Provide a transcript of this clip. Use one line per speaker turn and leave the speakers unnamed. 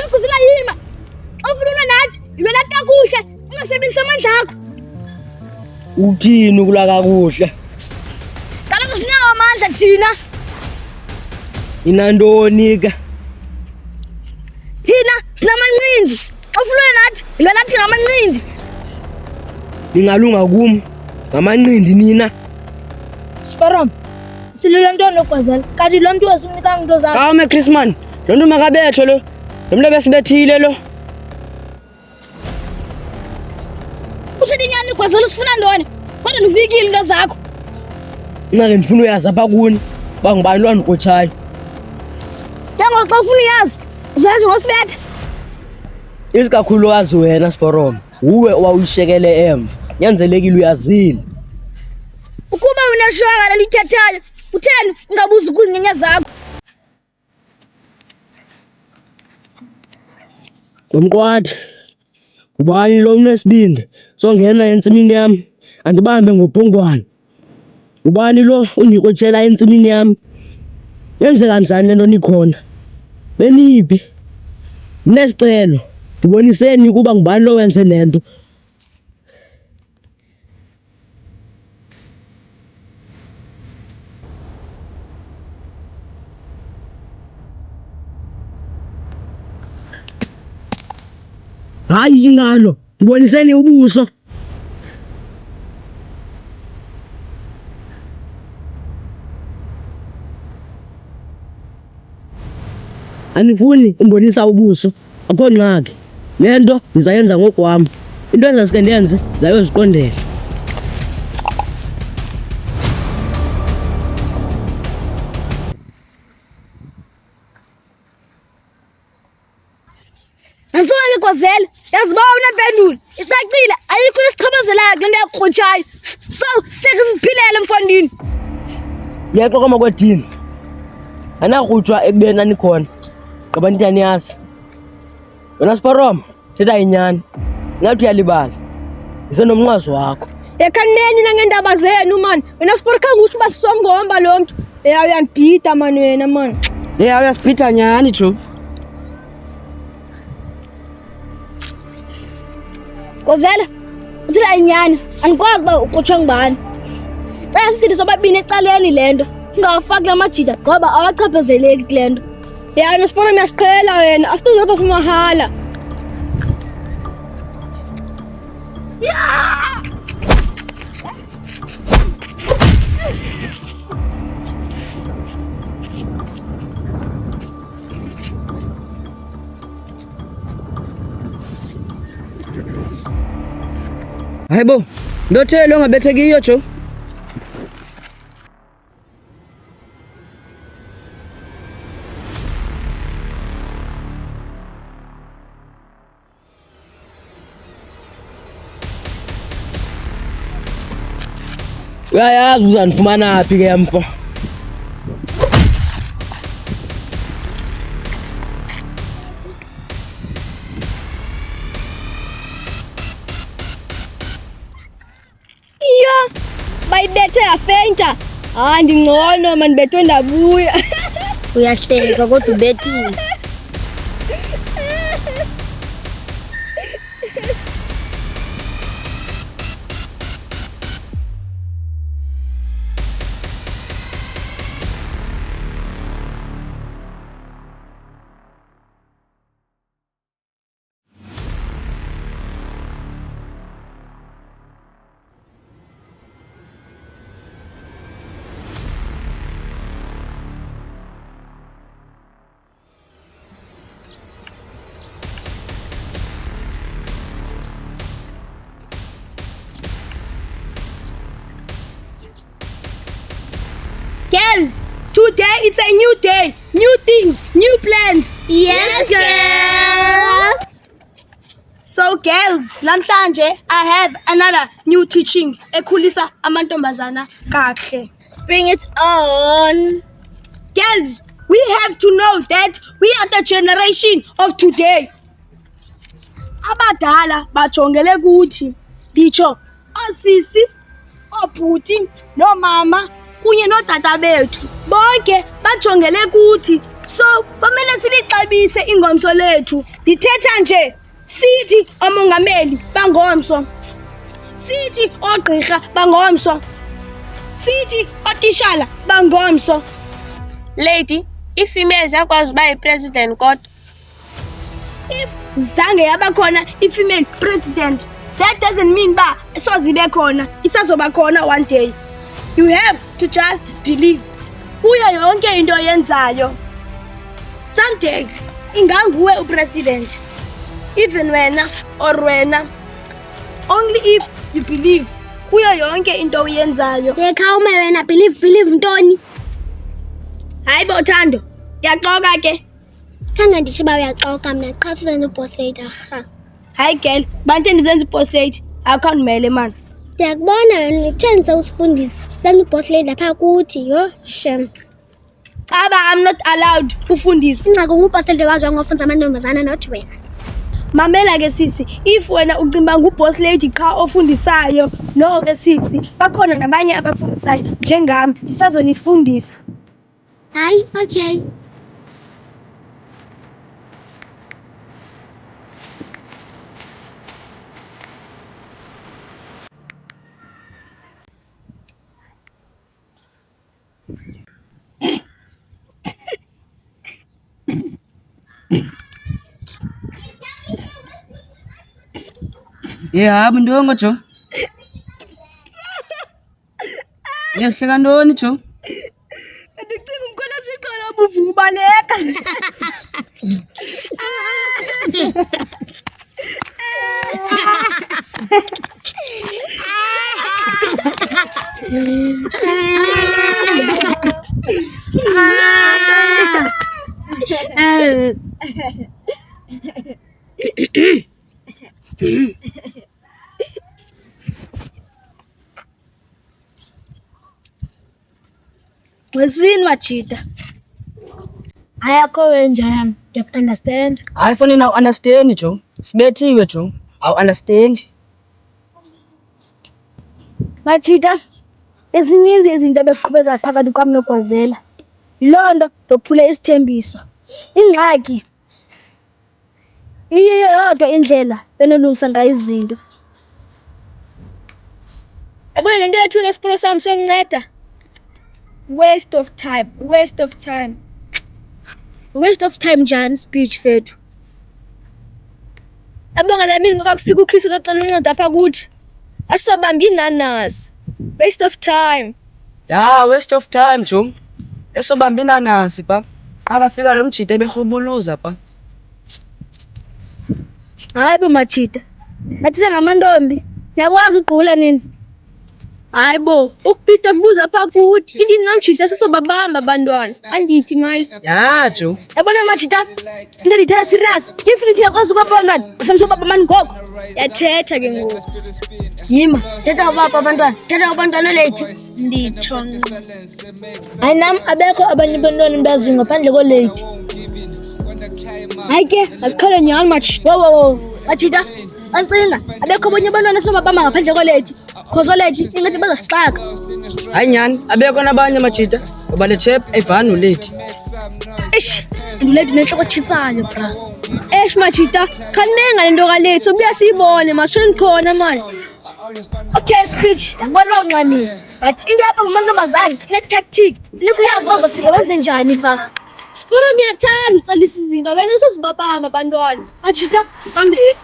Makhuzela yima. Awufuna nathi, yilwe nathi kakuhle, ungasebenzisa amandla akho.
Uthini ukula kakuhle?
Kaloku sinawo amandla thina.
Inantoni ke?
Thina sinamanqindi. Awufuna nathi, yilwe nathi ngamanqindi.
Ningalunga kum ngamanqindi nina.
Sparom. Silule ntoni lokwazela? Kanti lo mntu wasimnika into zakhe.
Kame Chrisman, lo nto makabetho lo. Lo mntu besibethile lo.
Uthini nyani kwazela usifuna ntoni? Kodwa ndikubikile into zakho.
Ingake ndifuna uyazi apha kuni. Bangubani lo ndikhotshayo.
Njengoxa xa ufuna uyazi, uzazi ngosibetha.
Isikakhulu wazi wena Sparom. Uwe owawuyishekele emva. Nyanzelekile uyazile.
Ukuba unashwaka lento ithathayo, utheni ungabuzi kuzinyanya zakho?
Ngomqwathi. Ubani lo unesibindi? Songena entsimini yami. Andibambe ngobhongwane. Ubani lo undikhotshela entsimini yami? Yenze kanjani lento nikhona? Beniphi? Nesicelo. Ndiboniseni ukuba ngubani lo wenze lento. Hayi ingalo, ndiboniseni ubuso. Anifuni umbonisa ubuso, akho ngxaki. Le nto ndizayenza ngokwam. Into endizasike ndenze zayoziqondela.
Nantsonke kwazela, yazi uba unampendulo. Icacile, ayikho isichapazelayo kule nto yakukrotshayo. So, seke siziphilele mfondini.
Ngiyaxokoma kwedini. Anakrutshwa ekubeni anikhona. Ngoba nithi aniyazi. Wena Sparom, thetha inyani. Ngathi uyalibala. Ngisenomnqwazi wakho.
Yakhanimeni nangendaba zenu man. Wena Sporkanga uthi uba sisomngomba lo mntu. Uyandibhida man wena man.
Uyasibhida nyani Joe.
Kwazela, uthetha inyani. Andikwazi uba ukrotshwe ngubani. Xa sithi sobabini ecaleni le nto. Singawafaki la majida ngoba awachaphazeleki kule nto. Yena Sparom uyasiqhela wena, asituzapha kumahala.
Hayibo, ndothelo ongabethekiyo Joe. Uyayazi uzandifumana phi ke mfo?
Iyo, bayibethe yafenta. Ndingcono man bethwe ndabuya.
Uyahleka kodwa ubethile.
Girls, today it's a new day, new things, new plans.
Yes, girl.
So girls, namhlanje I have another new teaching ekhulisa amantombazana kahle.
Bring it on.
Girls, we have to know that we are the generation of today. Abadala bajongele kuthi, nditsho osisi, obhuti, nomama kunye notata bethu bonke bajongele kuthi. So, famele silixabise
siphumelelise ingomso lethu. Ndithetha nje, sithi omongameli bangomso, sithi oogqirha bangomso, sithi ootishala bangomso.
Lady, i-female zakwazi uba yi-president kodwa.
If zange yabakhona i-female president, that doesn't mean ba sozibe khona, isazoba khona one day. You have to just believe. Kuyo yonke into yenzayo, someday inganguwe upresident, even wena or wena. Only if you believe kuyo yonke into uyenzayo.
Yekhawume wena, believe ntoni?
Hayi bo Thando, ndiyaxoka ke.
Khange ndithi uba uyaxoka mna qha sizenza uboss lady arha.
Hayi girl, banthe ndizenza uboss lady, akawundimele man.
Ndiyakubona wena uthengisa usifundisa. Senza uboss lady lapha kuthi, yho shem.
Aba, I'm not allowed ufundisa.
Ingxaki nguboss lady waziwa ngofunza amantombazana not wena.
Mamela ke sisi, if wena ucimba nguboss lady qha ofundisayo, no ke sisi, bakhona nabanye abafundisayo njengami, ndisazonifundisa.
Hayi, okay.
Hayi ndongo jo. Yahleka ntoni jo?
Ndicinga umkhwela siqala ubuvu ubaleka.
Wesini Machida?
Ayakho wenja yami, ndiyaku-understand.
Hayi foni na understand jo. Sibethiwe jo. Awu understand.
Machida, ezininzi izinto ebeqhubeka phakathi kwami noGwazela. Yiloo nto ndophule isithembiso. Ingxaki iyiyo yodwa indlela benolungisa ngayo izinto.
Yabona le nto yethu nesiporo sam siyokunceda. Waste of time. Waste of time njani speech fethu? Yabona le mini ngakufika uChris kacela uncedo apha kuthi. Asobambi inanasi. Waste of time.
Ya, waste of time jo. Esobamba inanasi pa. Abafika lo mjida eberhubuluza pa.
Hayi bo Machida, nathi sengamantombi niyakwazi ugqula nini?
Hayi bo, ukupita mbuza apha kuthi. Indini namjida sesobabamba abantwana. Andithi mali.
Ya jo.
Yabona Machida, into ndithetha serious. If yakwazi ukubapa abantwana, usamsubaba mani ngoko.
Yathetha ke ngoku.
Yima, thetha ubaba abantwana, thetha abantwana lethi.
Nditsho. Hayi nam abekho abanye abantwana endibaziyo ngaphandle kolady.
Hayi ke, asikhale nyhani Machida. Wo. Machida, ancinga, abekho abanye abantwana esinobabamba ngaphandle kwelethi. Khozo lethi, ingathi bazosixaka.
Hayi nyani, abekho nabanye Machida. Ngoba le chap ayivani lady.
Eish, nduledi nenhloko tshisayo bra. Eish Machida, khanime ngale nto kalethi, sobuya siyibone, masishoni khona mani. Okay, speech, ndabona unxamile. But into yapha ngumantombazane, ine-tactic. Nikuyazi uba uzofika wenze njani pha. Siporo miyathanda utsalisa izinto, wena usozibabamba abantwana. Machida, sihambeni.